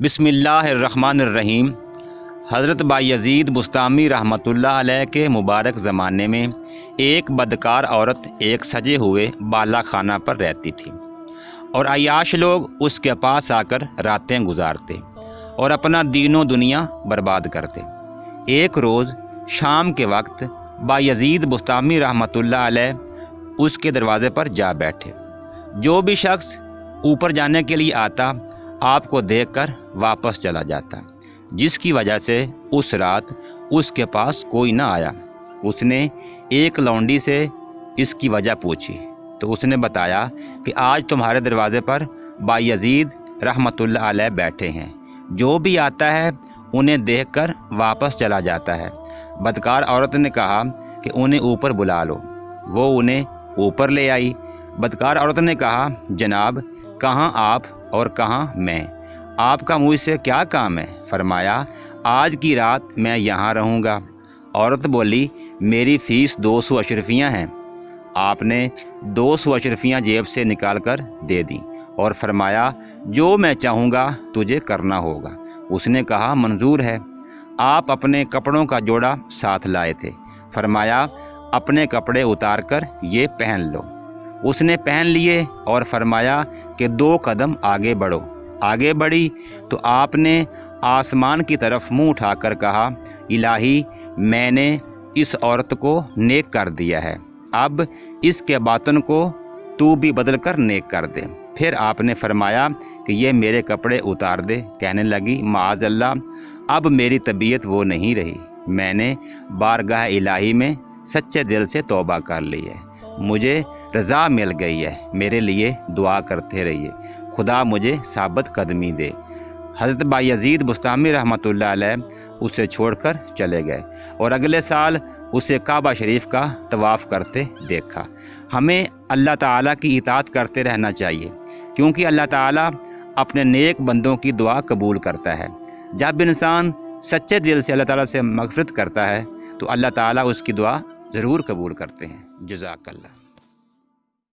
बिस्मिल्लाहिर्रहमानिर्रहीम। हज़रत बायज़ीद बुस्तामी रहमतुल्लाह अलैह के मुबारक ज़माने में एक बदकार औरत एक सजे हुए बाला खाना पर रहती थी और अय्याश लोग उसके पास आकर रातें गुजारते और अपना दीनो दुनिया बर्बाद करते। एक रोज़ शाम के वक्त बायज़ीद बुस्तामी रहमतुल्लाह अलैह उसके दरवाज़े पर जा बैठे। जो भी शख्स ऊपर जाने के लिए आता आपको देखकर वापस चला जाता, जिसकी वजह से उस रात उसके पास कोई ना आया। उसने एक लौंडी से इसकी वजह पूछी तो उसने बताया कि आज तुम्हारे दरवाज़े पर बायज़ीद रहमतुल्लाह अलैह बैठे हैं, जो भी आता है उन्हें देखकर वापस चला जाता है। बदकार औरत ने कहा कि उन्हें ऊपर बुला लो। वो उन्हें ऊपर ले आई। बदकार औरत ने कहा, जनाब, कहाँ आप और कहाँ मैं? आपका मुझसे क्या काम है? फरमाया, आज की रात मैं यहाँ रहूँगा। औरत बोली, मेरी फ़ीस 200 अशरफियाँ हैं। आपने 200 अशरफियाँ जेब से निकाल कर दे दी और फरमाया, जो मैं चाहूँगा तुझे करना होगा। उसने कहा, मंजूर है। आप अपने कपड़ों का जोड़ा साथ लाए थे। फरमाया, अपने कपड़े उतार कर ये पहन लो। उसने पहन लिए और फरमाया कि 2 कदम आगे बढ़ो। आगे बढ़ी तो आपने आसमान की तरफ मुंह उठाकर कहा, इलाही, मैंने इस औरत को नेक कर दिया है, अब इसके बातन को तू भी बदल कर नेक कर दे। फिर आपने फरमाया कि ये मेरे कपड़े उतार दे। कहने लगी, माअज़ अल्लाह, अब मेरी तबीयत वो नहीं रही। मैंने बारगाह इलाही में सच्चे दिल से तौबा कर ली है। मुझे रज़ा मिल गई है। मेरे लिए दुआ करते रहिए, खुदा मुझे साबित कदमी दे। हज़रत बायज़ीद बुस्तामी रहमतुल्लाह अलैह उसे छोड़कर चले गए और अगले साल उसे काबा शरीफ का तवाफ़ करते देखा। हमें अल्लाह ताला की इताअत करते रहना चाहिए, क्योंकि अल्लाह ताला अपने नेक बंदों की दुआ कबूल करता है। जब इंसान सच्चे दिल से अल्लाह ताला से मग़फ़िरत करता है तो अल्लाह ताला उसकी दुआ ज़रूर कबूल करते हैं। जज़ाकल्लाह।